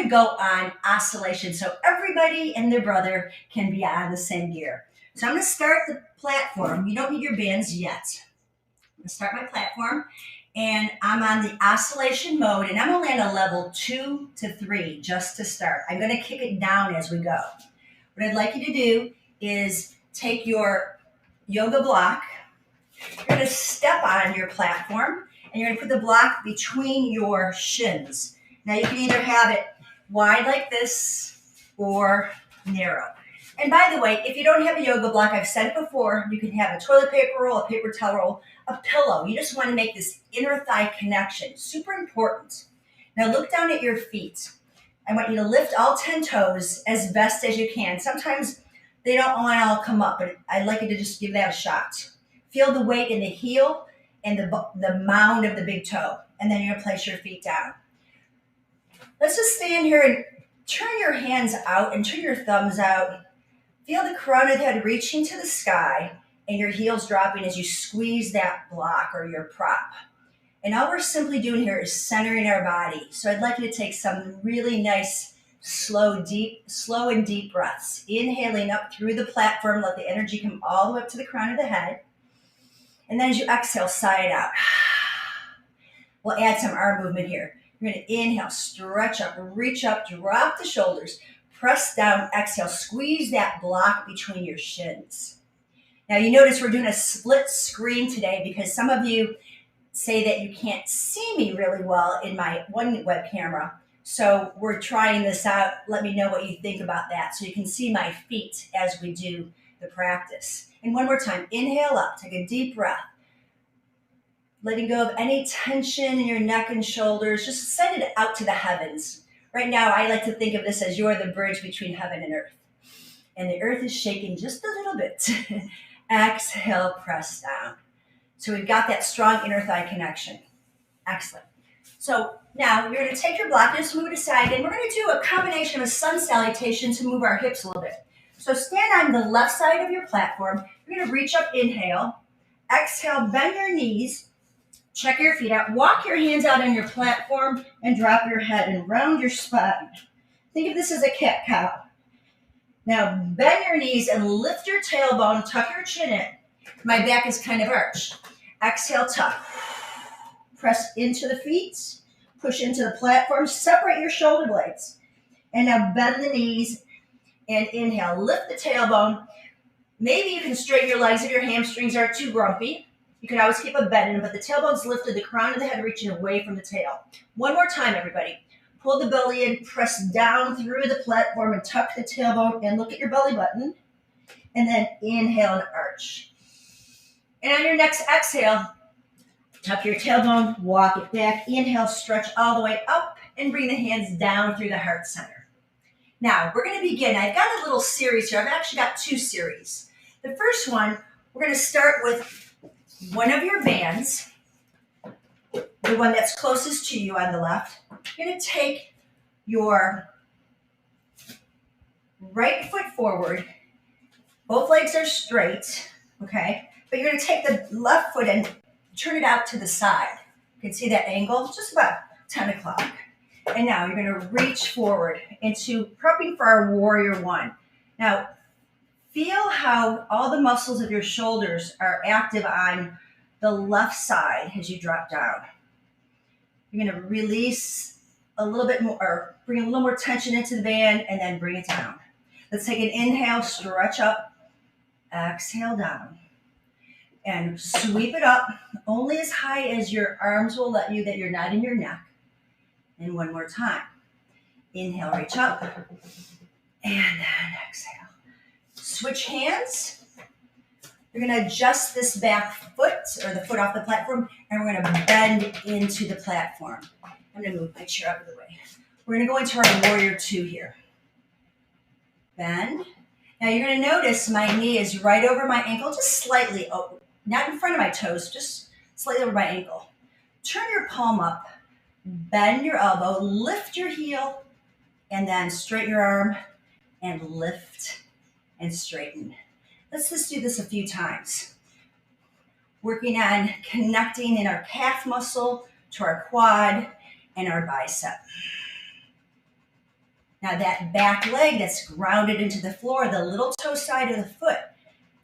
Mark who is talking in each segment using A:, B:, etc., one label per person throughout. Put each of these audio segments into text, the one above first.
A: go on oscillation so everybody and their brother can be on the same gear. So I'm going to start the platform. You don't need your bands yet. I'm going to start my platform, and I'm on the oscillation mode, and I'm only on a level 2 to 3 just to start. I'm going to kick it down as we go. What I'd like you to do is take your yoga block. You're going to step on your platform, and you're going to put the block between your shins. Now you can either have it wide like this or narrow. And by the way, if you don't have a yoga block, I've said it before, you can have a toilet paper roll, a paper towel roll, a pillow. You just want to make this inner thigh connection. Super important. Now look down at your feet. I want you to lift all 10 toes as best as you can. Sometimes they don't want to all come up, but I'd like you to just give that a shot. Feel the weight in the heel and the mound of the big toe. And then you're going to place your feet down. Let's just stand here and turn your hands out and turn your thumbs out. Feel the crown of the head reaching to the sky and your heels dropping as you squeeze that block or your prop. And all we're simply doing here is centering our body. So I'd like you to take some really nice, slow and deep breaths. Inhaling up through the platform, let the energy come all the way up to the crown of the head. And then as you exhale, sigh it out. We'll add some arm movement here. You're going to inhale, stretch up, reach up, drop the shoulders, press down, exhale, squeeze that block between your shins. Now you notice we're doing a split screen today because some of you say that you can't see me really well in my one web camera. So we're trying this out. Let me know what you think about that so you can see my feet as we do the practice. And one more time, inhale up, take a deep breath. Letting go of any tension in your neck and shoulders, just send it out to the heavens. Right now, I like to think of this as you're the bridge between heaven and earth. And the earth is shaking just a little bit. Exhale, press down. So we've got that strong inner thigh connection. Excellent. So now you're going to take your block, just move it aside, and we're going to do a combination of a sun salutation to move our hips a little bit. So stand on the left side of your platform. You're going to reach up, inhale. Exhale, bend your knees. Check your feet out. Walk your hands out on your platform and drop your head and round your spine. Think of this as a cat-cow. Now bend your knees and lift your tailbone, tuck your chin in. My back is kind of arched. Exhale, tuck. Press into the feet, push into the platform, separate your shoulder blades. And now bend the knees and inhale. Lift the tailbone. Maybe you can straighten your legs if your hamstrings are too grumpy. You can always keep a bend in, but the tailbone's lifted, the crown of the head reaching away from the tail. One more time, everybody. Pull the belly in, press down through the platform and tuck the tailbone and look at your belly button. And then inhale and arch. And on your next exhale, tuck your tailbone, walk it back. Inhale, stretch all the way up and bring the hands down through the heart center. Now, we're going to begin. I've got a little series here. I've actually got 2 series. The first one, we're going to start with one of your bands, the one that's closest to you on the left. You're going to take your right foot forward. Both legs are straight, okay? But you're going to take the left foot and turn it out to the side. You can see that angle, just about 10 o'clock. And now you're going to reach forward into prepping for our warrior 1. Now, feel how all the muscles of your shoulders are active on the left side as you drop down. You're going to release a little bit more, or bring a little more tension into the band, and then bring it down. Let's take an inhale, stretch up, exhale down, and sweep it up only as high as your arms will let you, that you're not in your neck. And one more time. Inhale, reach up, and then exhale. Switch hands. You're going to adjust this back foot, or the foot off the platform, and we're going to bend into the platform. I'm going to move my chair out of the way. We're going to go into our warrior 2 here. Bend. Now you're going to notice my knee is right over my ankle, just slightly, not in front of my toes, just slightly over my ankle. Turn your palm up, bend your elbow, lift your heel, and then straighten your arm and lift and straighten. Let's just do this a few times. Working on connecting in our calf muscle to our quad and our bicep. Now that back leg that's grounded into the floor, the little toe side of the foot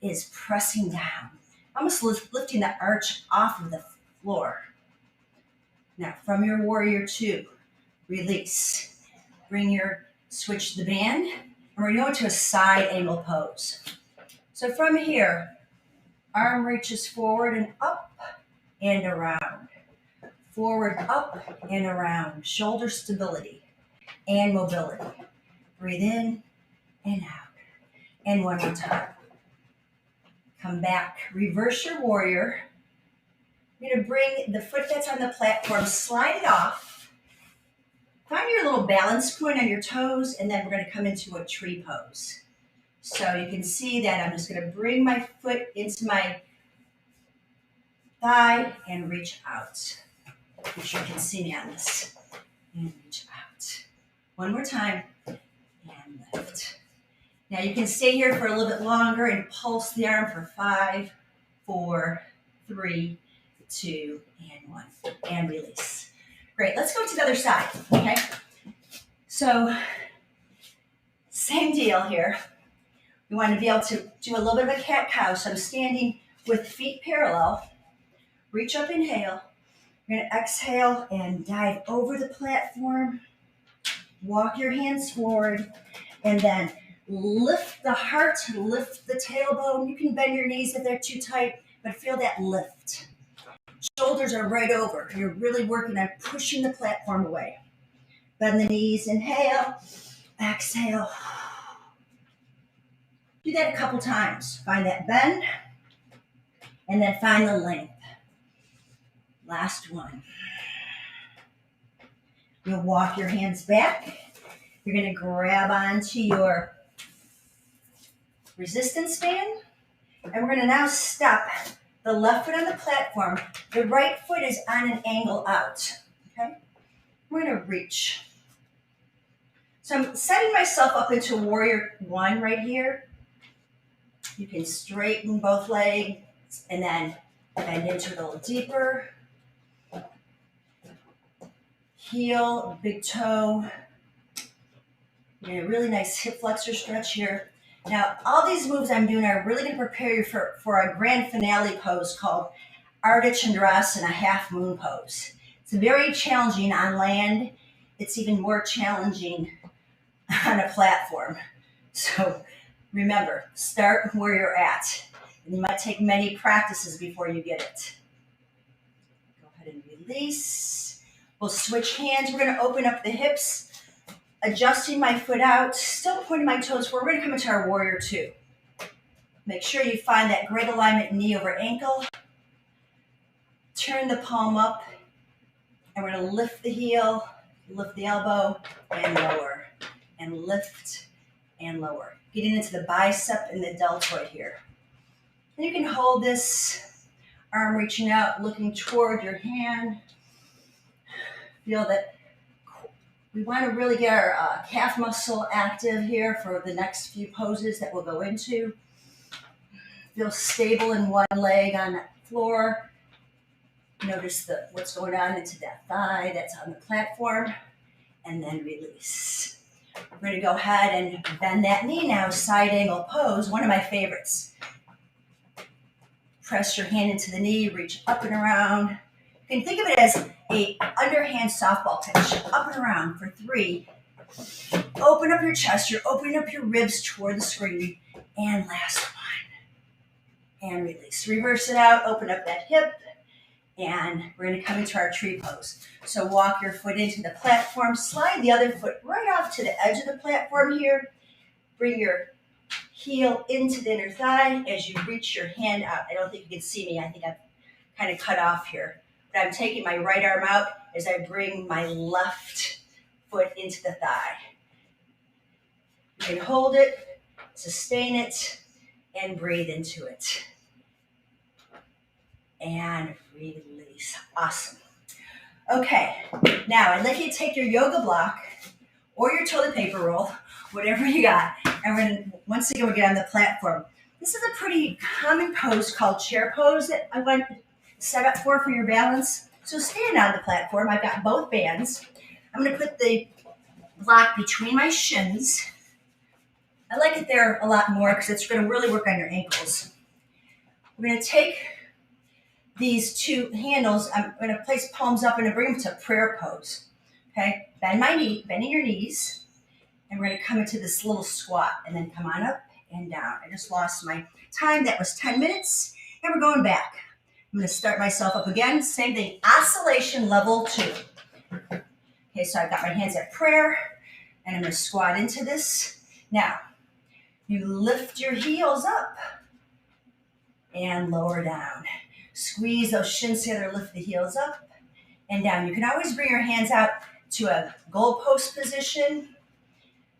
A: is pressing down, almost lifting the arch off of the floor. Now from your warrior two, release. Switch the band, and we're going to a side angle pose. So from here, arm reaches forward and up and around. Forward, up, and around. Shoulder stability and mobility. Breathe in and out. And one more time. Come back. Reverse your warrior. You're going to bring the foot that's on the platform, slide it off. Find your little balance point on your toes, and then we're going to come into a tree pose. So you can see that I'm just going to bring my foot into my thigh and reach out. Make sure you can see me on this. And reach out. One more time. And lift. Now you can stay here for a little bit longer and pulse the arm for 5, 4, 3, 2, and 1. And release. Great. Let's go to the other side. Okay. So same deal here. We want to be able to do a little bit of a cat-cow. So I'm standing with feet parallel. Reach up, inhale. You're going to exhale and dive over the platform. Walk your hands forward. And then lift the heart, lift the tailbone. You can bend your knees if they're too tight, but feel that lift. Shoulders are right over. You're really working on pushing the platform away. Bend the knees, inhale, exhale. Do that a couple times. Find that bend, and then find the length. Last one. You'll walk your hands back. You're going to grab onto your resistance band, and we're going to now step the left foot on the platform. The right foot is on an angle out. Okay? We're going to reach. So I'm setting myself up into warrior one right here. You can straighten both legs and then bend into it a little deeper. Heel, big toe. You get a really nice hip flexor stretch here. Now, all these moves I'm doing are really going to prepare you for a grand finale pose called Ardha Chandrasana, half moon pose. It's very challenging on land. It's even more challenging on a platform. So remember, start where you're at. And you might take many practices before you get it. Go ahead and release. We'll switch hands. We're going to open up the hips. Adjusting my foot out, still pointing my toes forward. We're going to come into our warrior two. Make sure you find that great alignment, knee over ankle. Turn the palm up, and we're going to lift the heel, lift the elbow, and lower, and lift, and lower. Getting into the bicep and the deltoid here. And you can hold this, arm reaching out, looking toward your hand. Feel that we want to really get our calf muscle active here for the next few poses that we'll go into. Feel stable in one leg on the floor. Notice what's going on into that thigh that's on the platform. And then release. We're going to go ahead and bend that knee now, side angle pose, one of my favorites. Press your hand into the knee, reach up and around. You can think of it as a underhand softball pitch, up and around for 3. Open up your chest. You're opening up your ribs toward the screen. And last one. And release. Reverse it out. Open up that hip. And we're going to come into our tree pose. So walk your foot into the platform. Slide the other foot right off to the edge of the platform here. Bring your heel into the inner thigh as you reach your hand out. I don't think you can see me. I think I'm kind of cut off here. But I'm taking my right arm out as I bring my left foot into the thigh. You can hold it, sustain it, and breathe into it. And release. Awesome. Okay, now I'd like you to take your yoga block or your toilet paper roll, whatever you got, and we're going to, once again, we'll get on the platform. This is a pretty common pose called chair pose that I want to set up for your balance. So stand on the platform. I've got both bands. I'm going to put the block between my shins. I like it there a lot more because it's going to really work on your ankles. We're going to take these two handles. I'm going to place palms up and bring them to prayer pose. Okay, bending your knees, and we're going to come into this little squat and then come on up and down. I just lost my time. That was 10 minutes, and we're going back. I'm going to start myself up again. Same thing, oscillation level 2. Okay, so I've got my hands at prayer, and I'm going to squat into this. Now, you lift your heels up and lower down. Squeeze those shins together, lift the heels up and down. You can always bring your hands out to a goalpost position.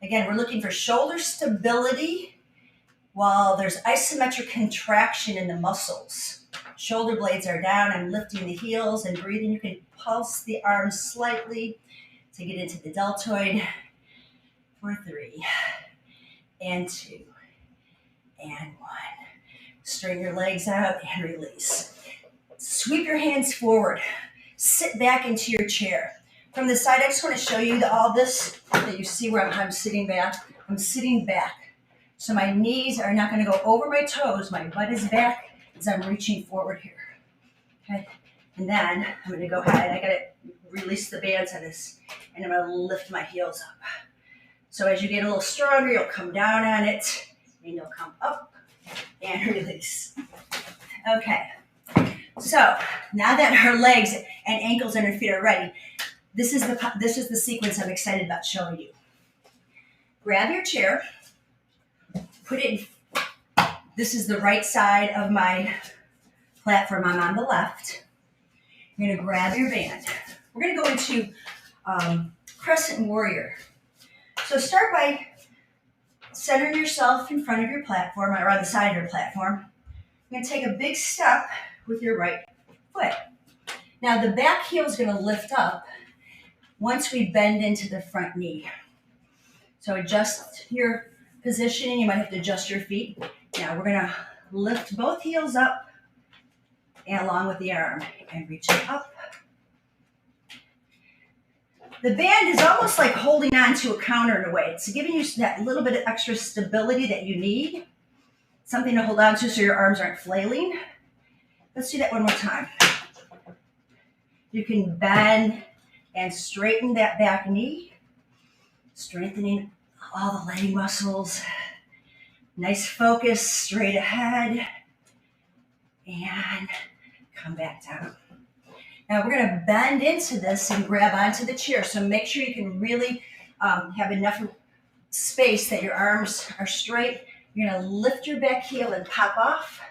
A: Again, we're looking for shoulder stability while there's isometric contraction in the muscles. Shoulder blades are down. I'm lifting the heels and breathing. You can pulse the arms slightly to get into the deltoid. For 3 and 2 and 1. Straighten your legs out and release. Sweep your hands forward. Sit back into your chair. From the side, I just want to show you all this that you see where I'm sitting back. I'm sitting back. So my knees are not going to go over my toes. My butt is back as I'm reaching forward here. Okay. And then I'm going to go ahead. I got to release the bands on this. And I'm going to lift my heels up. So as you get a little stronger, you'll come down on it. And you'll come up and release. Okay. So now that our legs and ankles and our feet are ready, this is the sequence I'm excited about showing you. Grab your chair, put it in. This is the right side of my platform. I'm on the left. You're going to grab your band. We're going to go into Crescent Warrior. So start by centering yourself in front of your platform or on the side of your platform. You're going to take a big step with your right foot. Now the back heel is going to lift up once we bend into the front knee. So adjust your positioning. You might have to adjust your feet. Now we're going to lift both heels up and along with the arm and reach it up. The band is almost like holding on to a counter in a way. It's giving you that little bit of extra stability that you need. Something to hold on to so your arms aren't flailing. Let's do that one more time. You can bend and straighten that back knee, strengthening all the leg muscles. Nice focus, straight ahead, and come back down. Now we're going to bend into this and grab onto the chair. So make sure you can really have enough space that your arms are straight. You're going to lift your back heel and pop off.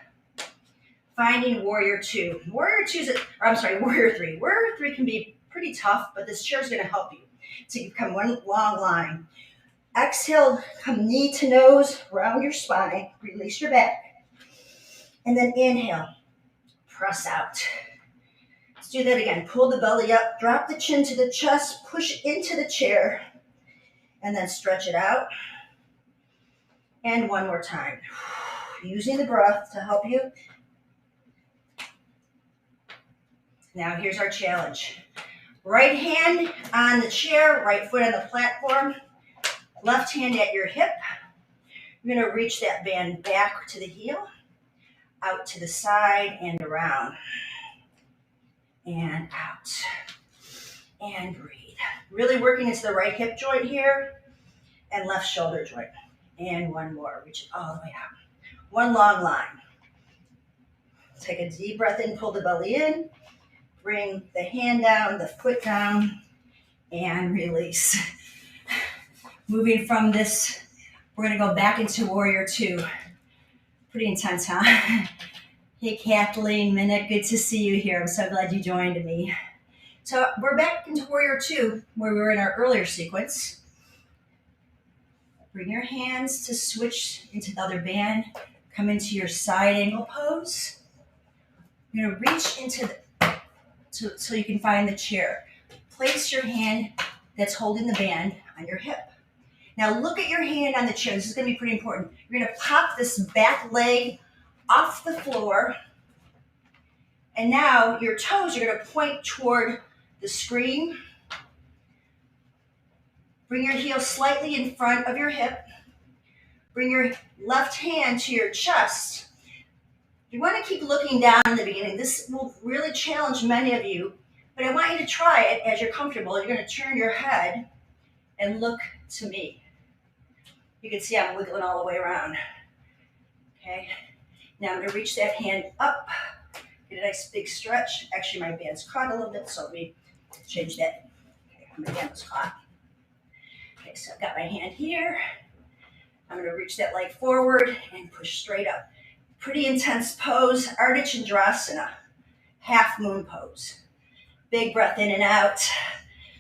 A: Finding Warrior 2. Warrior 3. Warrior 3 can be pretty tough, but this chair is going to help you to become one long line. Exhale, come knee to nose, round your spine, release your back. And then inhale, press out. Let's do that again. Pull the belly up, drop the chin to the chest, push into the chair, and then stretch it out. And one more time. Using the breath to help you. Now here's our challenge. Right hand on the chair, right foot on the platform, left hand at your hip. You're going to reach that band back to the heel, out to the side and around. And out. And breathe. Really working into the right hip joint here and left shoulder joint. And one more. Reach it all the way out. One long line. Take a deep breath in, pull the belly in. Bring the hand down, the foot down, and release. Moving from this, we're going to go back into Warrior 2. Pretty intense, huh? Hey, Kathleen, Minute, good to see you here. I'm so glad you joined me. So we're back into Warrior 2, where we were in our earlier sequence. Bring your hands to switch into the other band. Come into your side angle pose. You're going to reach into so you can find the chair. Place your hand that's holding the band on your hip. Now look at your hand on the chair. This is going to be pretty important. You're going to pop this back leg off the floor. And now your toes are going to point toward the screen. Bring your heel slightly in front of your hip. Bring your left hand to your chest. You want to keep looking down in the beginning. This will really challenge many of you, but I want you to try it as you're comfortable. You're going to turn your head and look to me. You can see I'm wiggling all the way around. Okay. Now I'm going to reach that hand up. Get a nice big stretch. Actually, my band's caught a little bit, so let me change that. Okay, my band was caught. Okay, so I've got my hand here. I'm going to reach that leg forward and push straight up. Pretty intense pose, Ardha Chandrasana, half moon pose. Big breath in and out.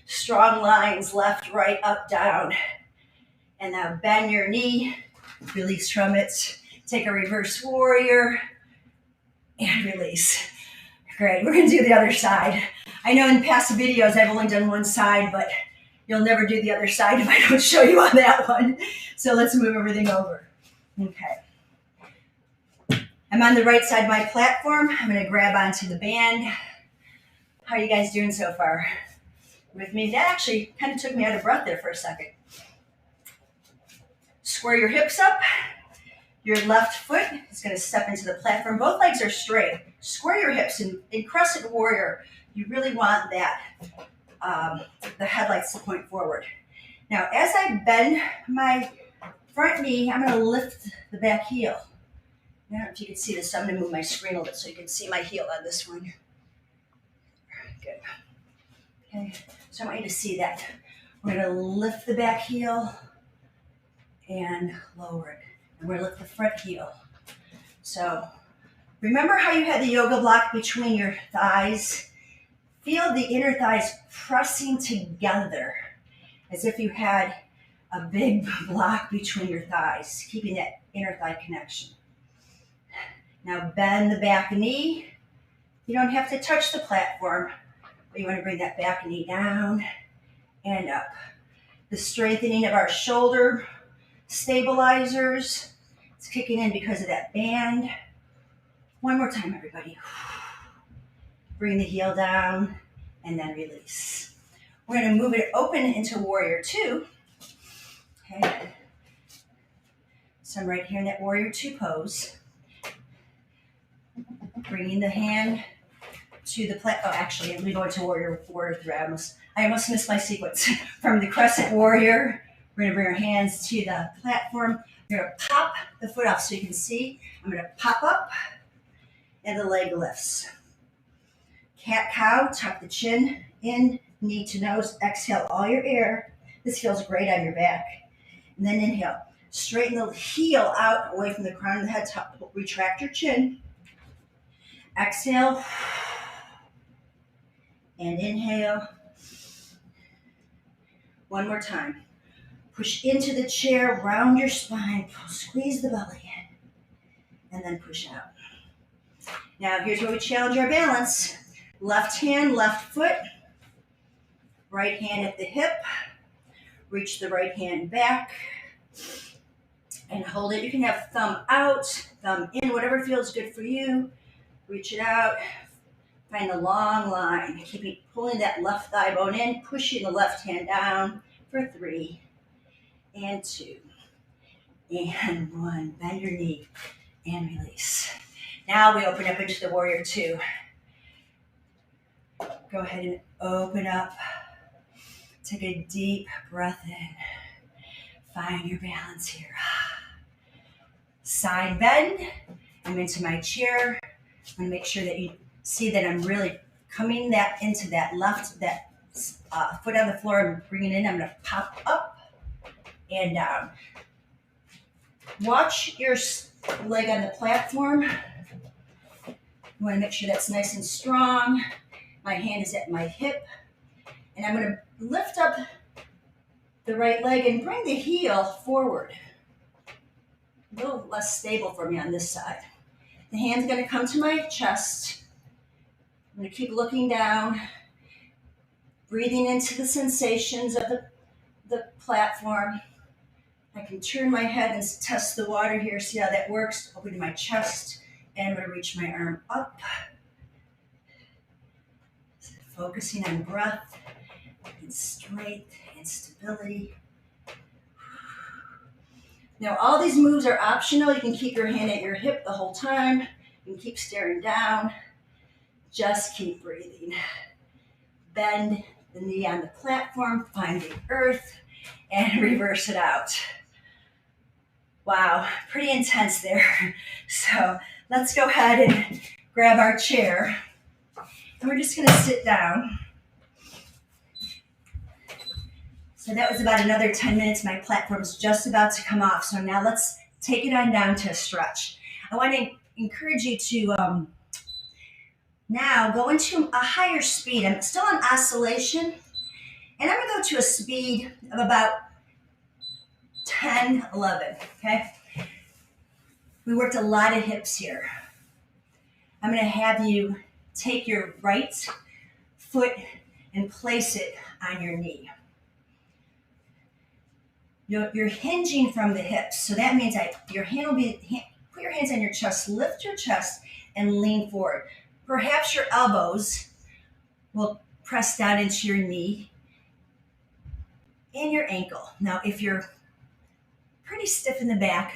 A: Strong lines, left, right, up, down. And now bend your knee, release from it. Take a reverse warrior and release. Great, we're gonna do the other side. I know in past videos I've only done one side, but you'll never do the other side if I don't show you on that one. So let's move everything over. Okay. I'm on the right side of my platform. I'm gonna grab onto the band. How are you guys doing so far with me? That actually kind of took me out of breath there for a second. Square your hips up. Your left foot is going to step into the platform. Both legs are straight. Square your hips. In Crescent Warrior, you really want that, the headlights to point forward. Now, as I bend my front knee, I'm going to lift the back heel. I don't know if you can see this, so I'm going to move my screen a little bit so you can see my heel on this one. Good. Okay, so I want you to see that. We're going to lift the back heel and lower it. And we're going to lift the front heel. So remember how you had the yoga block between your thighs? Feel the inner thighs pressing together as if you had a big block between your thighs, keeping that inner thigh connection. Now bend the back knee. You don't have to touch the platform, but you want to bring that back knee down and up. The strengthening of our shoulder stabilizers. It's kicking in because of that band. One more time, everybody. Bring the heel down and then release. We're going to move it open into Warrior 2. Okay. So I'm right here in that Warrior 2 pose. Bringing the hand to the platform. Oh, actually, let me go into Warrior 3. I almost missed my sequence. From the Crescent Warrior, we're going to bring our hands to the platform. You're going to pop the foot off so you can see. I'm going to pop up and the leg lifts. Cat-cow, tuck the chin in, knee to nose. Exhale all your air. This feels great on your back. And then inhale. Straighten the heel out away from the crown of the head. Retract your chin. Exhale. And inhale. One more time. Push into the chair, round your spine, squeeze the belly in, and then push out. Now here's where we challenge our balance. Left hand, left foot, right hand at the hip, reach the right hand back, and hold it. You can have thumb out, thumb in, whatever feels good for you. Reach it out, find a long line, pulling that left thigh bone in, pushing the left hand down for 3, and 2, and 1. Bend your knee and release. Now we open up into the Warrior 2. Go ahead and open up. Take a deep breath in. Find your balance here. Side bend. I'm into my chair. I'm going to make sure that you see that I'm really coming into that left, foot on the floor and bringing it in. I'm going to pop up and down. Watch your leg on the platform. You want to make sure that's nice and strong. My hand is at my hip. And I'm going to lift up the right leg and bring the heel forward. A little less stable for me on this side. The hand's going to come to my chest. I'm going to keep looking down, breathing into the sensations of the platform. I can turn my head and test the water here, see how that works. Open to my chest, and I'm going to reach my arm up. Focusing on breath and strength and stability. Now, all these moves are optional. You can keep your hand at your hip the whole time. You can keep staring down. Just keep breathing. Bend the knee on the platform, find the earth, and reverse it out. Wow, pretty intense there. So let's go ahead and grab our chair. And we're just gonna sit down. So that was about another 10 minutes. My platform's just about to come off. So now let's take it on down to a stretch. I want to encourage you to now go into a higher speed. I'm still on oscillation, and I'm gonna go to a speed of about 10, 11, okay? We worked a lot of hips here. I'm gonna have you take your right foot and place it on your knee. You're hinging from the hips, so that means your hand will be, put your hands on your chest, lift your chest, and lean forward. Perhaps your elbows will press down into your knee and your ankle. Now, if you're pretty stiff in the back,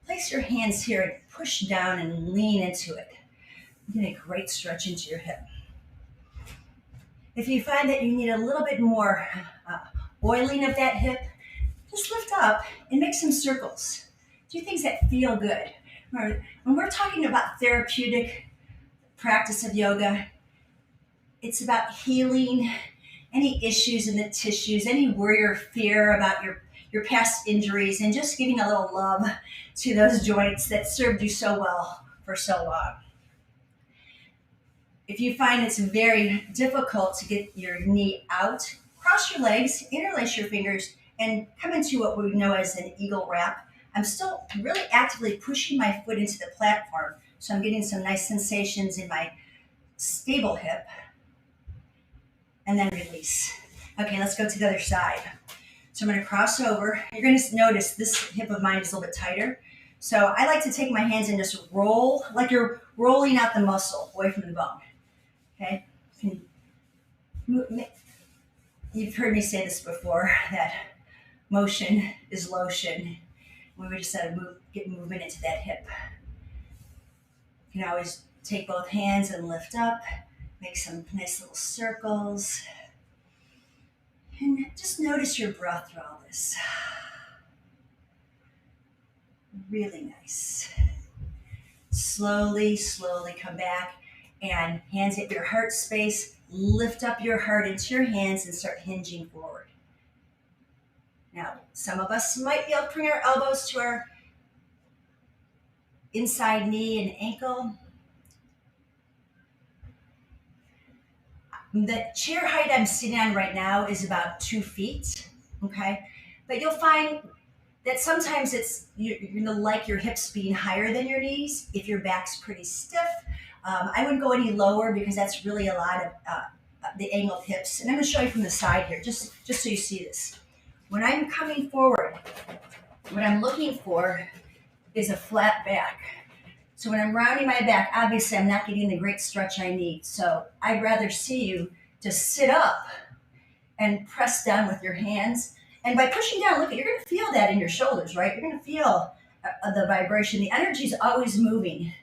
A: place your hands here and push down and lean into it. You're getting a great stretch into your hip. If you find that you need a little bit more oiling of that hip, just lift up and make some circles. Do things that feel good. When we're talking about therapeutic practice of yoga, it's about healing any issues in the tissues, any worry or fear about your past injuries, and just giving a little love to those joints that served you so well for so long. If you find it's very difficult to get your knee out, cross your legs, interlace your fingers, and come into what we know as an eagle wrap. I'm still really actively pushing my foot into the platform, so I'm getting some nice sensations in my stable hip. And then release. Okay, let's go to the other side. So I'm going to cross over. You're going to notice this hip of mine is a little bit tighter. So I like to take my hands and just roll, like you're rolling out the muscle away from the bone. Okay? You've heard me say this before, that motion is lotion. We just had to get movement into that hip. You can always take both hands and lift up, make some nice little circles, and just notice your breath through all this. Really nice. Slowly, slowly come back, and hands at your heart space. Lift up your heart into your hands and start hinging forward. Now, some of us might be able to bring our elbows to our inside knee and ankle. The chair height I'm sitting on right now is about 2 feet, okay? But you'll find that sometimes you're gonna like your hips being higher than your knees if your back's pretty stiff. I wouldn't go any lower because that's really a lot of the angled hips. And I'm gonna show you from the side here, just so you see this. When I'm coming forward, what I'm looking for is a flat back. So when I'm rounding my back, obviously I'm not getting the great stretch I need. So I'd rather see you just sit up and press down with your hands. And by pushing down, look, you're going to feel that in your shoulders, right? You're going to feel the vibration. The energy is always moving.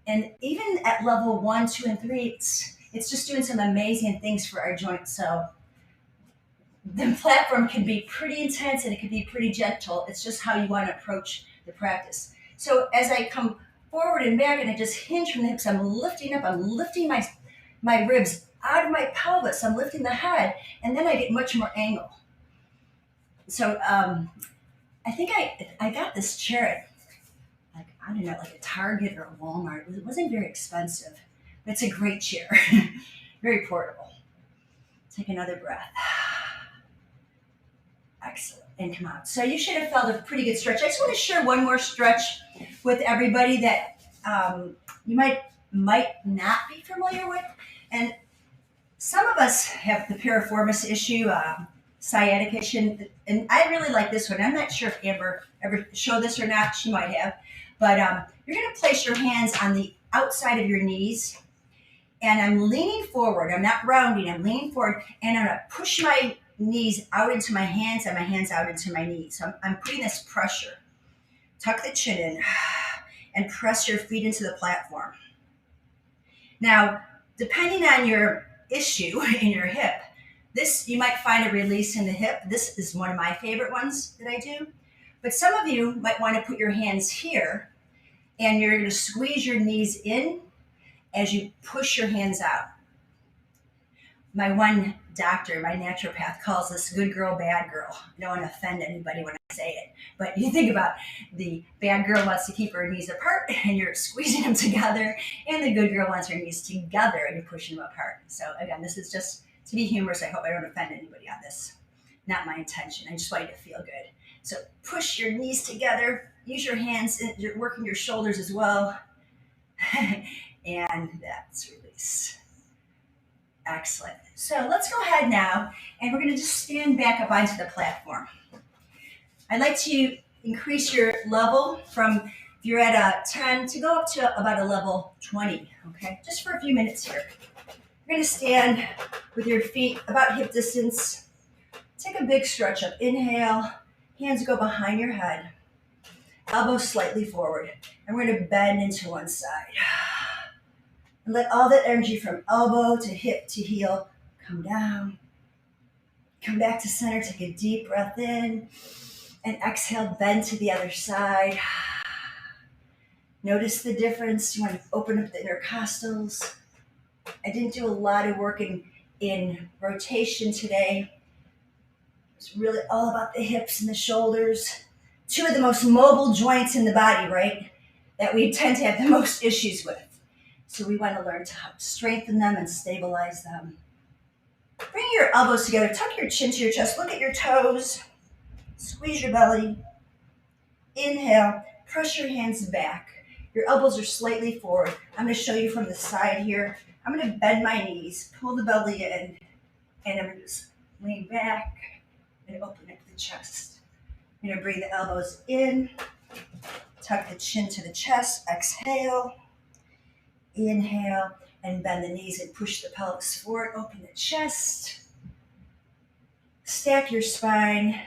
A: And even at level 1, 2, and 3, it's just doing some amazing things for our joints. So the platform can be pretty intense and it can be pretty gentle. It's just how you want to approach the practice. So as I come forward and back and I just hinge from the hips, I'm lifting up, I'm lifting my ribs out of my pelvis, I'm lifting the head, and then I get much more angle. So I think I got this chair at, I don't know, like a Target or a Walmart. It wasn't very expensive, but it's a great chair. Very portable. Take another breath. Excellent. And come out. So you should have felt a pretty good stretch. I just want to share one more stretch with everybody that you might not be familiar with. And some of us have the piriformis issue, sciatic issue, and I really like this one. I'm not sure if Amber ever showed this or not. She might have. But you're going to place your hands on the outside of your knees, and I'm leaning forward. I'm not rounding. I'm leaning forward, and I'm going to push my knees out into my hands and my hands out into my knees. So I'm putting this pressure. Tuck the chin in and press your feet into the platform. Now, depending on your issue in your hip, this you might find a release in the hip. This is one of my favorite ones that I do. But some of you might want to put your hands here and you're going to squeeze your knees in as you push your hands out. My one doctor, my naturopath, calls this good girl, bad girl. I don't want to offend anybody when I say it, but you think about the bad girl wants to keep her knees apart and you're squeezing them together, and the good girl wants her knees together and you're pushing them apart. So again, this is just to be humorous. I hope I don't offend anybody on this. Not my intention. I just want you to feel good. So push your knees together. Use your hands. You're working your shoulders as well. And that's release. Excellent. So let's go ahead now, and we're going to just stand back up onto the platform. I'd like to increase your level from, if you're at a 10, to go up to about a level 20, okay? Just for a few minutes here. You're going to stand with your feet about hip distance. Take a big stretch up. Inhale. Hands go behind your head. Elbows slightly forward. And we're going to bend into one side. And let all that energy from elbow to hip to heel come down. Come back to center. Take a deep breath in. And exhale, bend to the other side. Notice the difference. You want to open up the intercostals. I didn't do a lot of work in rotation today. It's really all about the hips and the shoulders. Two of the most mobile joints in the body, right? That we tend to have the most issues with. So we want to learn to strengthen them and stabilize them. Bring your elbows together. Tuck your chin to your chest. Look at your toes. Squeeze your belly. Inhale. Press your hands back. Your elbows are slightly forward. I'm going to show you from the side here. I'm going to bend my knees, pull the belly in, and I'm going to just lean back and open up the chest. I'm going to bring the elbows in, tuck the chin to the chest, exhale, inhale, and bend the knees and push the pelvis forward, open the chest, stack your spine,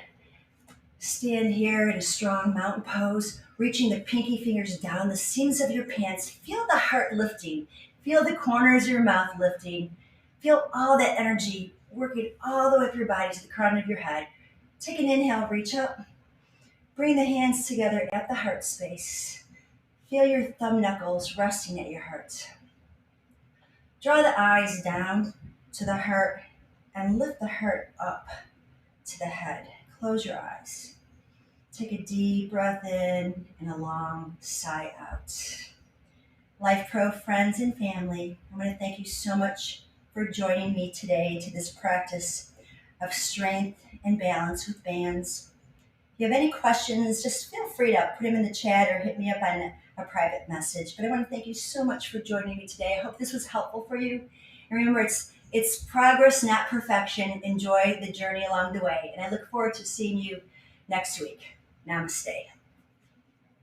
A: stand here in a strong mountain pose, reaching the pinky fingers down the seams of your pants. Feel the heart lifting. Feel the corners of your mouth lifting. Feel all that energy working all the way through your body to the crown of your head. Take an inhale, reach up. Bring the hands together at the heart space. Feel your thumb knuckles resting at your heart. Draw the eyes down to the heart and lift the heart up to the head. Close your eyes. Take a deep breath in and a long sigh out. Life Pro friends and family, I want to thank you so much for joining me today to this practice of strength and balance with bands. If you have any questions, just feel free to put them in the chat or hit me up on a private message. But I want to thank you so much for joining me today. I hope this was helpful for you. And remember, it's progress, not perfection. Enjoy the journey along the way. And I look forward to seeing you next week. Namaste.